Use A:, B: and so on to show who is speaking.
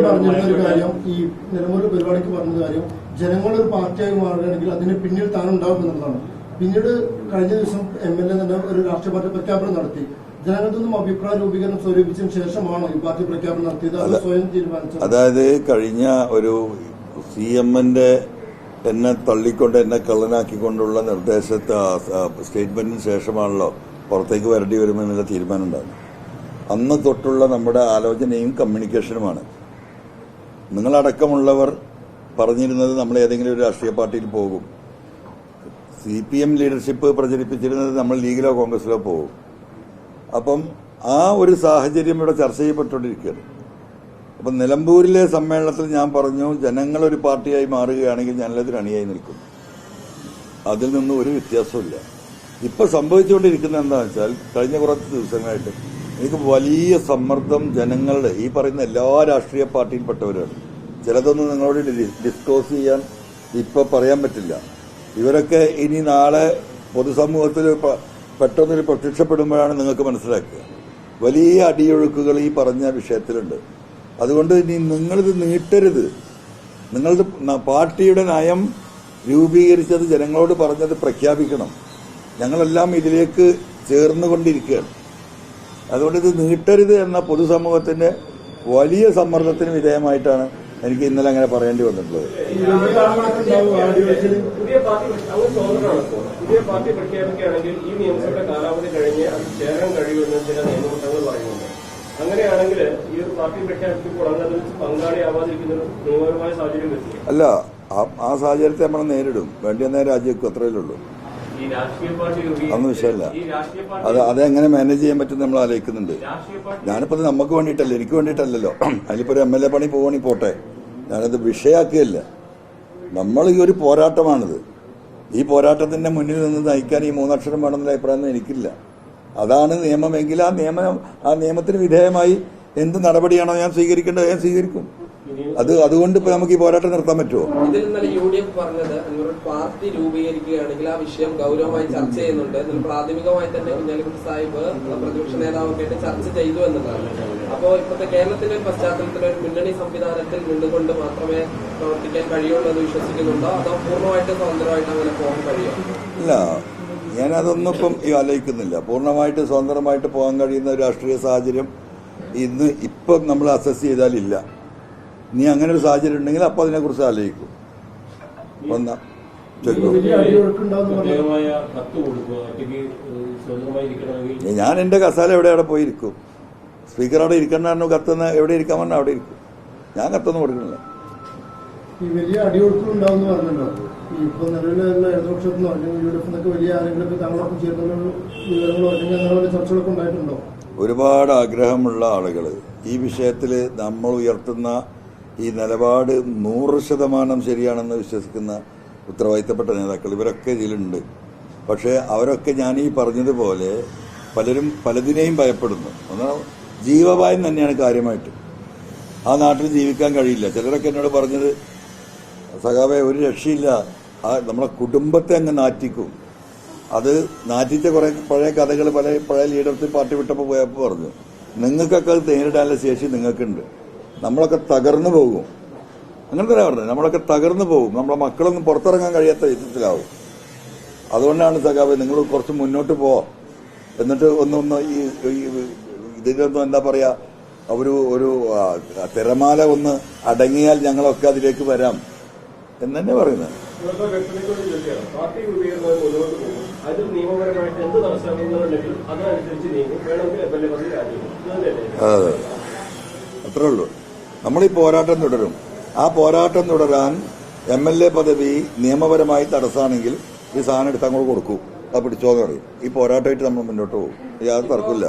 A: പറഞ്ഞിരുന്ന ഒരു കാര്യം, ഈ നിലമ്പൂർ പരിപാടിക്ക് പറഞ്ഞ കാര്യം, ജനങ്ങളൊരു പാർട്ടിയായി മാറുകയാണെങ്കിൽ അതിന് പിന്നിൽ താനുണ്ടാവും എന്നുള്ളതാണ്. പിന്നീട് കഴിഞ്ഞ ദിവസം MLA തന്നെ ഒരു രാഷ്ട്രീയ പാർട്ടി പ്രഖ്യാപനം നടത്തി. ജനങ്ങളിൽ നിന്നും അഭിപ്രായ രൂപീകരണം സ്വരൂപിച്ചതിന് ശേഷമാണ് ഈ പാർട്ടി പ്രഖ്യാപനം നടത്തിയത്. അത് സ്വയം തീരുമാനിച്ചത്.
B: അതായത് കഴിഞ്ഞ ഒരു CM-ന്റെ എന്നെ തള്ളിക്കൊണ്ട് എന്നെ കള്ളനാക്കിക്കൊണ്ടുള്ള സ്റ്റേറ്റ്മെന്റിന് ശേഷമാണല്ലോ പുറത്തേക്ക് വരേണ്ടി വരുമെന്നുള്ള തീരുമാനം ഉണ്ടാകുന്നത്. അന്ന് തൊട്ടുള്ള നമ്മുടെ ആലോചനയും കമ്മ്യൂണിക്കേഷനുമാണ്. നിങ്ങളടക്കമുള്ളവർ പറഞ്ഞിരുന്നത് നമ്മൾ ഏതെങ്കിലും ഒരു രാഷ്ട്രീയ പാർട്ടിയിൽ പോകും. CPM ലീഡർഷിപ്പ് പ്രചരിപ്പിച്ചിരുന്നത് നമ്മൾ ലീഗിലോ കോൺഗ്രസിലോ പോകും. അപ്പം ആ ഒരു സാഹചര്യം ഇവിടെ ചർച്ച ചെയ്യപ്പെട്ടുകൊണ്ടിരിക്കുകയാണ്. അപ്പം നിലമ്പൂരിലെ സമ്മേളനത്തിൽ ഞാൻ പറഞ്ഞു, ജനങ്ങളൊരു പാർട്ടിയായി മാറുകയാണെങ്കിൽ ഞാനതിന് അണിയായി നിൽക്കും. അതിൽ നിന്നും ഒരു വ്യത്യാസമില്ല. ഇപ്പം സംഭവിച്ചുകൊണ്ടിരിക്കുന്നത് എന്താണെന്ന് വെച്ചാൽ കഴിഞ്ഞ കുറച്ച് ദിവസങ്ങളായിട്ട് എനിക്ക് വലിയ സമ്മർദ്ദം ജനങ്ങളുടെ, ഈ പറയുന്ന എല്ലാ രാഷ്ട്രീയ പാർട്ടിയിൽപ്പെട്ടവരാണ്. ചിലതൊന്നും നിങ്ങളോട് ഡിസ്കസ് ചെയ്യാൻ ഇപ്പം പറയാൻ പറ്റില്ല. ഇവരൊക്കെ ഇനി നാളെ പൊതുസമൂഹത്തിൽ പെട്ടെന്നൊരു പ്രത്യക്ഷപ്പെടുമ്പോഴാണ് നിങ്ങൾക്ക് മനസ്സിലാക്കുക. വലിയ അടിയൊഴുക്കുകൾ ഈ പറഞ്ഞ വിഷയത്തിലുണ്ട്. അതുകൊണ്ട് ഇനി നിങ്ങളിത് നീട്ടരുത്. നിങ്ങളുടെ പാർട്ടിയുടെ നയം രൂപീകരിച്ചത് ജനങ്ങളോട് പറഞ്ഞത് പ്രഖ്യാപിക്കണം. ഞങ്ങളെല്ലാം ഇതിലേക്ക് ചേർന്നുകൊണ്ടിരിക്കുകയാണ്. അതുകൊണ്ട് ഇത് നീട്ടരുത് എന്ന പൊതുസമൂഹത്തിന്റെ വലിയ സമ്മർദ്ദത്തിന് വിധേയമായിട്ടാണ് എനിക്ക് ഇന്നലെ അങ്ങനെ പറയേണ്ടി വന്നിട്ടുള്ളത്.
C: പുതിയ പാർട്ടി പ്രഖ്യാപിക്കുകയാണെങ്കിൽ ഈ നിയമസഭയുടെ കാലാവധി കഴിഞ്ഞ് അത് ചേരാൻ കഴിയുമെന്ന് ചില നിയമവൃത്തങ്ങൾ പറയുന്നുണ്ട്. അങ്ങനെയാണെങ്കിൽ ഈ ഒരു പാർട്ടി പ്രഖ്യാപിക്കുമ്പോൾ അതിൽ പങ്കാളിയാവാതിരിക്കുന്ന നിയമപരമായ സാഹചര്യം വരും.
B: അല്ല, ആ സാഹചര്യത്തെ നമ്മൾ നേരിടും. വേണ്ടി വന്നാൽ രാജ്യക്കും അത്രയേ ഉള്ളൂ. അതൊന്നും വിഷയമല്ല. അതെങ്ങനെ മാനേജ് ചെയ്യാൻ പറ്റും നമ്മൾ ആലോചിക്കുന്നുണ്ട്. ഞാനിപ്പോ നമുക്ക് വേണ്ടിയിട്ടല്ല, എനിക്ക് വേണ്ടിയിട്ടല്ലല്ലോ. അതിലിപ്പോ ഒരു MLA പണി പോകണി പോട്ടെ, ഞാനത് വിഷയാക്കുകയല്ല. നമ്മൾ ഈ ഒരു പോരാട്ടമാണിത്. ഈ പോരാട്ടത്തിന്റെ മുന്നിൽ നിന്ന് നയിക്കാൻ ഈ 3 അക്ഷരം വേണമെന്നുള്ള അഭിപ്രായം എനിക്കില്ല. അതാണ് നിയമമെങ്കിൽ ആ നിയമത്തിന് വിധേയമായി എന്ത് നടപടിയാണോ ഞാൻ സ്വീകരിക്കേണ്ടത് ഞാൻ സ്വീകരിക്കും. അതുകൊണ്ട് ഇപ്പൊ നമുക്ക് ഈ പോരാട്ടം നിർത്താൻ പറ്റുമോ?
D: ഇതിൽ ഇന്നലെ UDF പറഞ്ഞത് പാർട്ടി രൂപീകരിക്കുകയാണെങ്കിൽ ആ വിഷയം ഗൗരവമായി ചർച്ച ചെയ്യുന്നുണ്ട്. പ്രാഥമികമായി തന്നെ കുഞ്ഞാലിക്കുട്ടി സാഹിബ് പ്രതിപക്ഷ നേതാവൊക്കെ ആയിട്ട് ചർച്ച ചെയ്തു എന്നതാണ്. അപ്പോ ഇപ്പോഴത്തെ കേരളത്തിന്റെ പശ്ചാത്തലത്തിൽ ഒരു മുന്നണി സംവിധാനത്തിൽ നിന്നുകൊണ്ട് മാത്രമേ പ്രവർത്തിക്കാൻ കഴിയുള്ളൂ എന്ന് വിശ്വസിക്കുന്നുണ്ടോ, അതോ പൂർണ്ണമായിട്ട് സ്വതന്ത്രമായിട്ട് അങ്ങനെ പോകാൻ കഴിയും?
B: ഇല്ല, ഞാനതൊന്നും ഇപ്പം ആലോചിക്കുന്നില്ല. പൂർണ്ണമായിട്ട് സ്വതന്ത്രമായിട്ട് പോകാൻ കഴിയുന്ന രാഷ്ട്രീയ സാഹചര്യം ഇപ്പം നമ്മൾ അസസ് ചെയ്താലില്ല. നീ അങ്ങനെ ഒരു സാഹചര്യം ഉണ്ടെങ്കിൽ അപ്പൊ അതിനെക്കുറിച്ച് ആലോചിക്കും. ഞാൻ എന്റെ കസാല എവിടെ പോയിരിക്കും. സ്പീക്കർ അവിടെ ഇരിക്കണ്ടോ, കത്തുന്ന എവിടെ ഇരിക്കാൻ പറഞ്ഞാൽ അവിടെ ഇരിക്കും. ഞാൻ കത്തൊന്നും കൊടുക്കുന്നില്ല.
A: ഈ വലിയ അടിയൊഴുക്കുണ്ടാവും പറഞ്ഞല്ലോ. ഇപ്പൊ നിലവിലുള്ള ഇടതുപക്ഷത്തിനോ അല്ലെങ്കിൽ UDF വലിയ ആരെങ്കിലും തങ്ങളൊപ്പം ചേർന്നുള്ള വിവരങ്ങളോ അല്ലെങ്കിൽ അങ്ങനെ ചർച്ചകളൊക്കെ ഉണ്ടായിട്ടുണ്ടോ?
B: ഒരുപാട് ആഗ്രഹമുള്ള ആളുകൾ ഈ വിഷയത്തിൽ നമ്മൾ ഉയർത്തുന്ന ഈ നിലപാട് 100% ശരിയാണെന്ന് വിശ്വസിക്കുന്ന ഉത്തരവാദിത്തപ്പെട്ട നേതാക്കൾ ഇവരൊക്കെ ഇതിലുണ്ട്. പക്ഷേ അവരൊക്കെ ഞാൻ ഈ പറഞ്ഞതുപോലെ പലരും പലതിനെയും ഭയപ്പെടുന്നു. എന്നാൽ ജീവഭയം തന്നെയാണ് കാര്യമായിട്ട്. ആ നാട്ടിൽ ജീവിക്കാൻ കഴിയില്ല. ചിലരൊക്കെ എന്നോട് പറഞ്ഞത്, സഖാവേ ഒരു രക്ഷയില്ല, നമ്മളെ കുടുംബത്തെ അങ്ങ് നാറ്റിക്കും. അത് നാറ്റിച്ച കുറെ പഴയ കഥകൾ പഴയ ലീഡർസ് പാർട്ടി വിട്ടപ്പോൾ പോയപ്പോൾ പറഞ്ഞു, നിങ്ങൾക്കൊക്കെ അത് നേരിടാനുള്ള ശേഷി നിങ്ങൾക്കുണ്ട്, നമ്മളൊക്കെ തകർന്നു പോകും. അങ്ങനെ തന്നെ പറഞ്ഞു, നമ്മളൊക്കെ തകർന്നു പോകും, നമ്മളെ മക്കളൊന്നും പുറത്തിറങ്ങാൻ കഴിയാത്ത വിധത്തിലാവും. അതുകൊണ്ടാണ് സഖാവേ നിങ്ങൾ കുറച്ച് മുന്നോട്ട് എന്നിട്ട് ഒന്ന് ഇതിലൊന്നും എന്താ പറയാ, ഒരു തിരമാല ഒന്ന് അടങ്ങിയാൽ ഞങ്ങളൊക്കെ അതിലേക്ക് വരാം എന്ന് തന്നെ പറയുന്നത്. അതെ, അത്രേ ഉള്ളൂ. നമ്മൾ ഈ പോരാട്ടം തുടരും. ആ പോരാട്ടം തുടരാൻ MLA പദവി നിയമപരമായി തടസ്സമാണെങ്കിൽ ഈ സാധനം എടുത്ത് അങ്ങോട്ട് കൊടുക്കും, അത് പിടിച്ചോന്ന് പറയും. ഈ പോരാട്ടമായിട്ട് നമ്മൾ മുന്നോട്ട് പോകും, യാതൊരു തർക്കമില്ല.